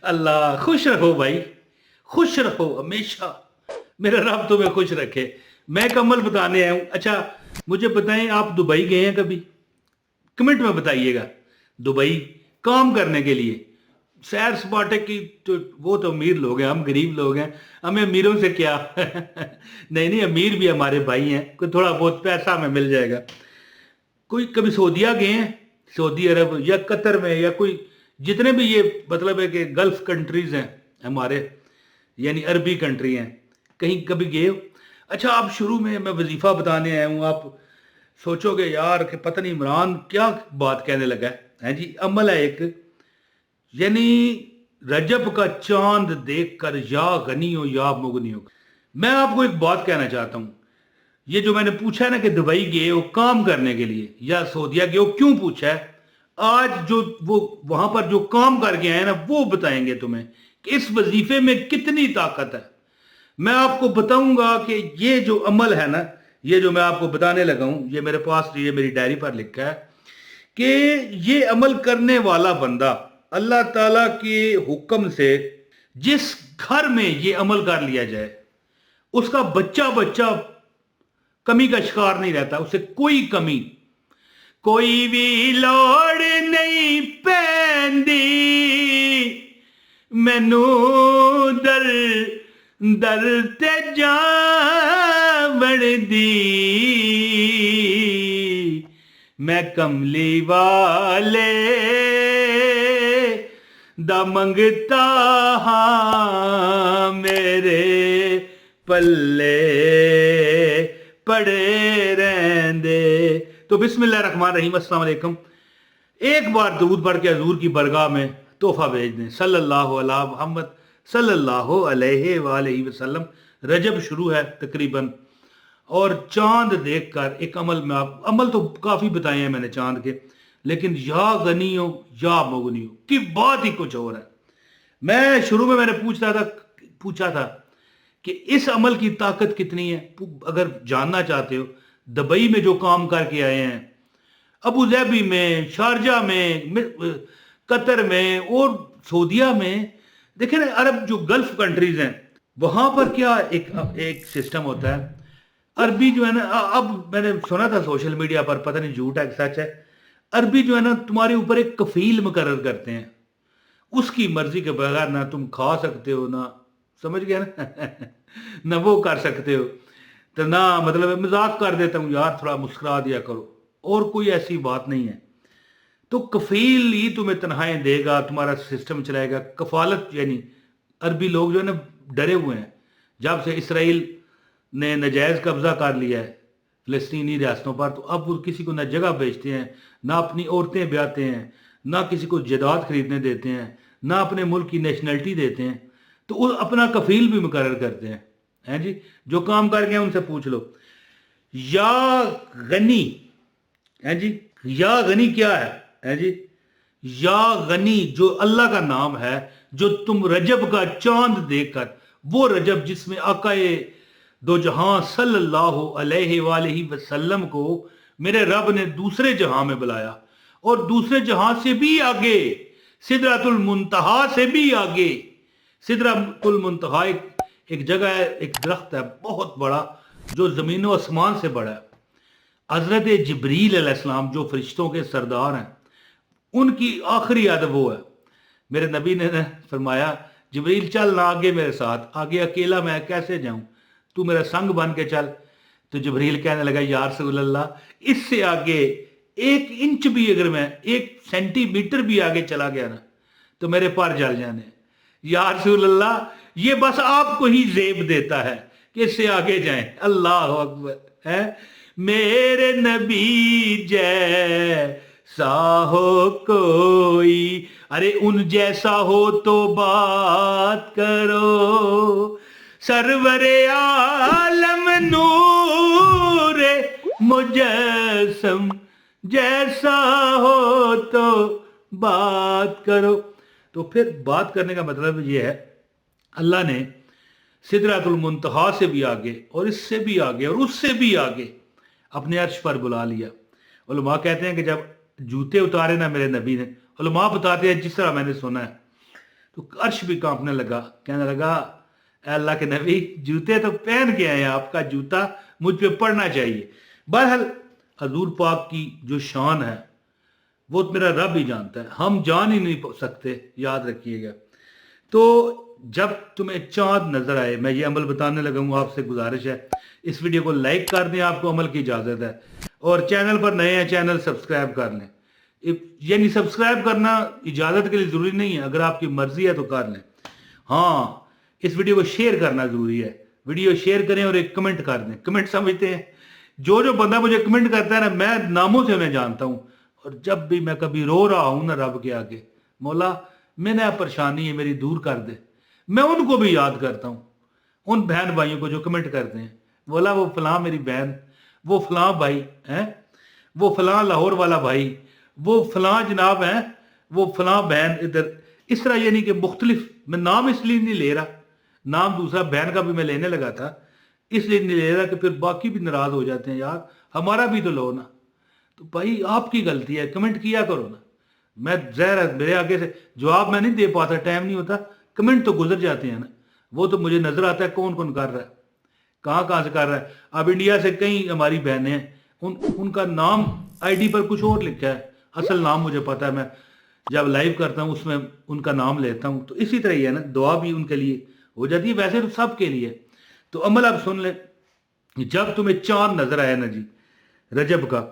اللہ خوش رکھو بھائی، خوش رکھو ہمیشہ، میرا رب تمہیں خوش رکھے۔ میں ایک عمل بتانے آیا ہوں۔ اچھا مجھے بتائیں، آپ دبئی گئے ہیں کبھی؟ کمنٹ میں بتائیے گا۔ دبئی کام کرنے کے لیے، سیر سپاٹے کی تو وہ تو امیر لوگ ہیں، ہم غریب لوگ ہیں، ہمیں امیروں سے کیا نہیں نہیں، امیر بھی ہمارے بھائی ہیں، کوئی تھوڑا بہت پیسہ ہمیں مل جائے گا۔ کوئی کبھی سعودیہ گئے ہیں؟ سعودی عرب یا قطر میں، یا کوئی جتنے بھی یہ مطلب ہے کہ گلف کنٹریز ہیں ہمارے، یعنی عربی کنٹری ہیں، کہیں کبھی گئے ہو؟ اچھا آپ شروع میں وظیفہ بتانے آیا ہوں، آپ سوچو گے یار کہ پتہ نہیں عمران کیا بات کہنے لگا ہے جی۔ عمل ہے ایک، یعنی رجب کا چاند دیکھ کر یا غنی ہو یا مغنی ہو۔ میں آپ کو ایک بات کہنا چاہتا ہوں، یہ جو میں نے پوچھا ہے نا کہ دبئی گئے ہو کام کرنے کے لیے یا سعودیہ گئے ہو، کیوں پوچھا ہے؟ آج جو وہ وہاں پر جو کام کر کے آئے نا وہ بتائیں گے تمہیں کہ اس وظیفے میں کتنی طاقت ہے۔ میں آپ کو بتاؤں گا کہ یہ جو عمل ہے نا، یہ جو میں آپ کو بتانے لگا ہوں، یہ میرے پاس یہ میری ڈائری پر لکھا ہے کہ یہ عمل کرنے والا بندہ اللہ تعالیٰ کے حکم سے جس گھر میں یہ عمل کر لیا جائے، اس کا بچہ بچہ کمی کا شکار نہیں رہتا، اسے کوئی کمی، کوئی بھی لوڑ نہیں پیندی مینو در در تے جاون دی، میں کملی والے دا منگتا ہاں، میرے پلے پڑے رہندے۔ تو بسم اللہ الرحمن الرحیم، السلام علیکم۔ ایک بار درود پڑھ کے حضور کی برگاہ میں تحفہ بھیج دیں، صلی اللہ علیہ محمد صلی اللہ علیہ وآلہ وسلم۔ رجب شروع ہے تقریباً، اور چاند دیکھ کر ایک عمل میں عمل تو کافی بتائے ہیں میں نے چاند کے، لیکن یا غنی ہو یا مغنی ہو کی بات ہی کچھ اور ہے۔ میں شروع میں نے پوچھا تھا کہ اس عمل کی طاقت کتنی ہے۔ اگر جاننا چاہتے ہو، دبئی میں جو کام کر کے آئے ہیں، ابو ظہبی میں، شارجہ میں، قطر میں اور سعودیہ میں، دیکھیں نا عرب جو گلف کنٹریز ہیں وہاں پر کیا ایک سسٹم ہوتا ہے۔ عربی جو ہے نا، اب میں نے سنا تھا سوشل میڈیا پر، پتہ نہیں جھوٹ ہے کہ سچ ہے، عربی جو ہے نا تمہارے اوپر ایک کفیل مقرر کرتے ہیں، اس کی مرضی کے بغیر نہ تم کھا سکتے ہو، نہ سمجھ گیا نا نہ وہ کر سکتے ہو، تو نہ مطلب مذاق کر دیتا ہوں یار تھوڑا مسکرا دیا کرو، اور کوئی ایسی بات نہیں ہے۔ تو کفیل ہی تمہیں تنہائیں دے گا، تمہارا سسٹم چلائے گا، کفالت، یعنی عربی لوگ جو ہے نا ڈرے ہوئے ہیں جب سے اسرائیل نے ناجائز قبضہ کر لیا ہے فلسطینی ریاستوں پر، تو اب وہ کسی کو نہ جگہ بیچتے ہیں، نہ اپنی عورتیں بیاتے ہیں، نہ کسی کو جائیداد خریدنے دیتے ہیں، نہ اپنے ملک کی نیشنلٹی دیتے ہیں، تو وہ اپنا کفیل بھی مقرر کرتے ہیں جی۔ جو کام کر گئے ان سے پوچھ لو۔ یا غنی جی، یا غنی کیا ہے جی؟ یا غنی جو اللہ کا نام ہے، جو تم رجب کا چاند دیکھ کر، وہ رجب جس میں آقا دو جہاں صلی اللہ علیہ وآلہ وسلم کو میرے رب نے دوسرے جہاں میں بلایا، اور دوسرے جہاں سے بھی آگے، سدرۃ المنتہا سے بھی آگے۔ سدرۃ المنتہا ایک جگہ ہے، ایک درخت ہے بہت بڑا جو زمین و آسمان سے بڑا ہے۔ حضرت جبریل علیہ السلام جو فرشتوں کے سردار ہیں، ان کی آخری عہد وہ ہے۔ میرے نبی نے فرمایا جبریل چل نہ آگے میرے ساتھ، آگے اکیلا میں کیسے جاؤں، تو میرا سنگ بن کے چل۔ تو جبریل کہنے لگا یا رسول اللہ، اس سے آگے 1 انچ بھی، اگر میں 1 سینٹی میٹر بھی آگے چلا گیا نا تو میرے پر جل جانے۔ یا رسول اللہ، یہ بس آپ کو ہی زیب دیتا ہے کہ اس سے آگے جائیں۔ اللہ اکبر ہے، میرے نبی جیسا ہو کوئی، ارے ان جیسا ہو تو بات کرو، سرور عالم نور مجسم جیسا ہو تو بات کرو۔ تو پھر بات کرنے کا مطلب یہ ہے، اللہ نے سدرۃ المنتہا سے بھی آگے، اور اس سے بھی آگے، اور اس سے بھی آگے اپنے عرش پر بلا لیا۔ علماء کہتے ہیں کہ جب جوتے اتارے نا میرے نبی نے، علماء بتاتے ہیں جس طرح میں نے سنا ہے تو عرش بھی کانپنے لگا، کہنے لگا اے اللہ کے نبی جوتے تو پہن کے آئے ہیں، آپ کا جوتا مجھ پہ پڑنا چاہیے۔ بہرحال حضور پاک کی جو شان ہے وہ میرا رب ہی جانتا ہے، ہم جان ہی نہیں سکتے، یاد رکھیے گا۔ تو جب تمہیں چاند نظر آئے، میں یہ عمل بتانے لگا ہوں، آپ سے گزارش ہے اس ویڈیو کو لائک کر دیں، آپ کو عمل کی اجازت ہے، اور چینل پر نئے ہیں چینل سبسکرائب کر لیں، یعنی سبسکرائب کرنا اجازت کے لیے ضروری نہیں ہے، اگر آپ کی مرضی ہے تو کر لیں۔ ہاں اس ویڈیو کو شیئر کرنا ضروری ہے، ویڈیو شیئر کریں اور ایک کمنٹ کر دیں۔ کمنٹ سمجھتے ہیں، جو بندہ مجھے کمنٹ کرتا ہے نا، میں ناموں سے انہیں جانتا ہوں، اور جب بھی میں کبھی رو رہا ہوں نا رب کے آگے، مولا میں نے پریشانی ہے میری دور کر دے، میں ان کو بھی یاد کرتا ہوں، ان بہن بھائیوں کو جو کمنٹ کرتے ہیں، مولا وہ فلاں میری بہن، وہ فلاں بھائی ہیں، وہ فلاں لاہور والا بھائی، وہ فلاں جناب ہیں، وہ فلاں بہن ادھر، اس طرح یعنی کہ مختلف، میں نام اس لیے نہیں لے رہا، نام دوسرا بہن کا بھی میں لینے لگا تھا، اس لیے نہیں لے رہا کہ پھر باقی بھی ناراض ہو جاتے ہیں، یار ہمارا بھی تو لو نا، تو بھائی آپ کی غلطی ہے، کمنٹ کیا کرو نا، میں ظاہر ہے میرے آگے سے جواب میں نہیں دے پاتا، ٹائم نہیں ہوتا، کمنٹ تو گزر جاتے ہیں نا، وہ تو مجھے نظر آتا ہے کون کون کر رہا ہے، کہاں سے کر رہا ہے۔ اب انڈیا سے کئی ہماری بہنیں ہیں، ان کا نام آئی ڈی پر کچھ اور لکھا ہے، اصل نام مجھے پتا ہے، میں جب لائیو کرتا ہوں اس میں ان کا نام لیتا ہوں، تو اسی طرح ہی ہے نا، دعا بھی ان کے لیے ہو جاتی ہے، ویسے تو سب کے لیے۔ تو عمل اب سن لیں، جب تمہیں چاند نظر آیا نا جی رجب کا،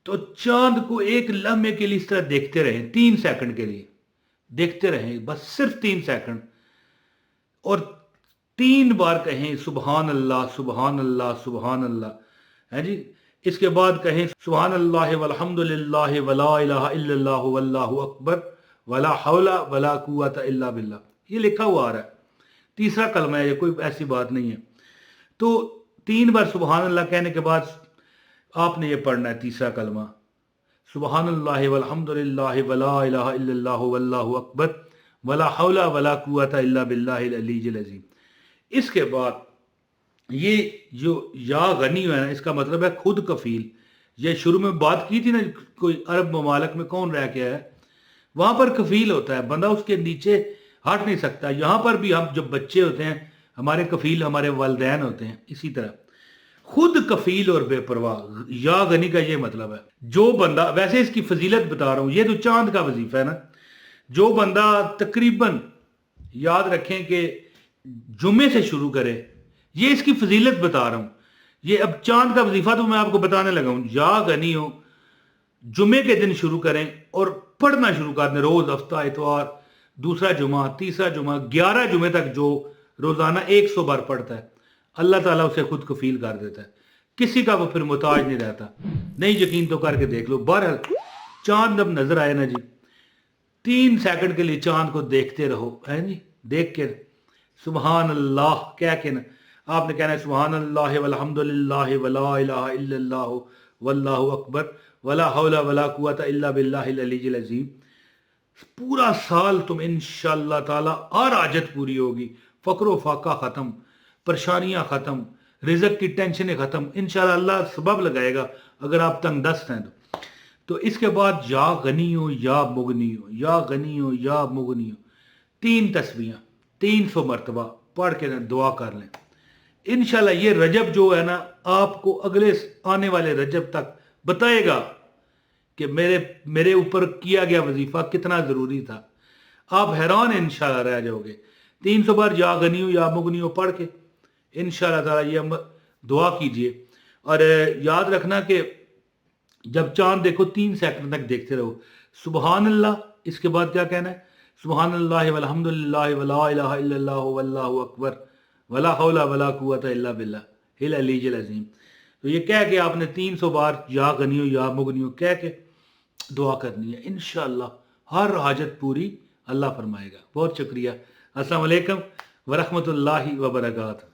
تو چاند کو ایک لمحے کے لیے اس طرح دیکھتے رہیں، 3 سیکنڈ کے لیے دیکھتے رہیں، بس صرف 3 سیکنڈ، اور 3 بار کہیں سبحان اللہ سبحان اللہ سبحان اللہ، ہے جی، اس کے بعد کہیں سبحان اللہ والحمد للہ ولا الہ الا اللہ واللہ اکبر ولا حول ولا قوت الا باللہ، یہ لکھا ہوا آ رہا ہے، تیسرا کلمہ ہے، یہ کوئی ایسی بات نہیں ہے۔ تو 3 بار سبحان اللہ کہنے کے بعد آپ نے یہ پڑھنا ہے تیسرا کلمہ، سبحان اللہ والحمد للہ ولا الہ الا اللہ واللہ اکبر ولا حول ولا قوت الا باللہ العلی العظیم۔ اس کے بعد یہ جو یا غنی ہے نا، اس کا مطلب ہے خود کفیل، یہ شروع میں بات کی تھی نا، کوئی عرب ممالک میں کون رہ کے ہے، وہاں پر کفیل ہوتا ہے بندہ، اس کے نیچے ہٹ نہیں سکتا، یہاں پر بھی ہم جب بچے ہوتے ہیں ہمارے کفیل ہمارے والدین ہوتے ہیں، اسی طرح خود کفیل اور بے پرواہ، یا غنی کا یہ مطلب ہے۔ جو بندہ، ویسے اس کی فضیلت بتا رہا ہوں، یہ تو چاند کا وظیفہ ہے نا، جو بندہ تقریباً یاد رکھیں کہ جمعے سے شروع کرے، یہ اس کی فضیلت بتا رہا ہوں، یہ اب چاند کا وظیفہ تو میں آپ کو بتانے لگا ہوں، یا غنی ہو جمعے کے دن شروع کریں اور پڑھنا شروع کر دیں، روز، ہفتہ، اتوار، دوسرا جمعہ، تیسرا جمعہ، 11 جمعے تک جو روزانہ 100 بار پڑھتا ہے، اللہ تعالیٰ اسے خود کفیل کر دیتا ہے، کسی کا وہ پھر محتاج نہیں رہتا۔ نہیں یقین تو کر کے دیکھ لو۔ بہرحال چاند اب نظر آئے نا جی، 3 سیکنڈ کے لیے چاند کو دیکھتے رہو، ہے جی، دیکھ کے سبحان اللہ کہہ کے نا آپ نے کہنا ہے سبحان اللہ والحمد للہ ولا الہ الا اللہ واللہ اکبر ولا حول ولا قوت الا باللہ العلی العظیم۔ پورا سال تم انشاءاللہ تعالی ہر حاجت پوری ہوگی، فقر و فاقہ ختم، پریشانیاں ختم، رزق کی ٹینشنیں ختم، انشاءاللہ اللہ سبب لگائے گا اگر آپ تنگ دست ہیں تو اس کے بعد یا غنی ہو یا مغنی ہو، یا غنی ہو یا مغنی ہو، 3 تسبیحاں 300 مرتبہ پڑھ کے دعا کر لیں، انشاءاللہ یہ رجب جو ہے نا آپ کو اگلے آنے والے رجب تک بتائے گا کہ میرے اوپر کیا گیا وظیفہ کتنا ضروری تھا، آپ حیران انشاءاللہ رہ جاؤ گے۔ 300 بار یا غنی ہو یا مغنی ہو پڑھ کے انشاءاللہ تعالی یہ دعا کیجئے، اور یاد رکھنا کہ جب چاند دیکھو 3 سیکنڈ تک دیکھتے رہو، سبحان اللہ، اس کے بعد کیا کہنا ہے سبحان اللہ والحمد للہ ولا الہ الا اللہ واللہ اکبر ولا حول ولا قوت الا باللہ العلی العظیم۔ تو یہ کہہ کے آپ نے 300 بار یا غنی ہو یا مغنی ہو کہہ کے دعا کرنی ہے، انشاءاللہ ہر حاجت پوری اللہ فرمائے گا۔ بہت شکریہ، السلام علیکم ورحمۃ اللہ وبرکاتہ۔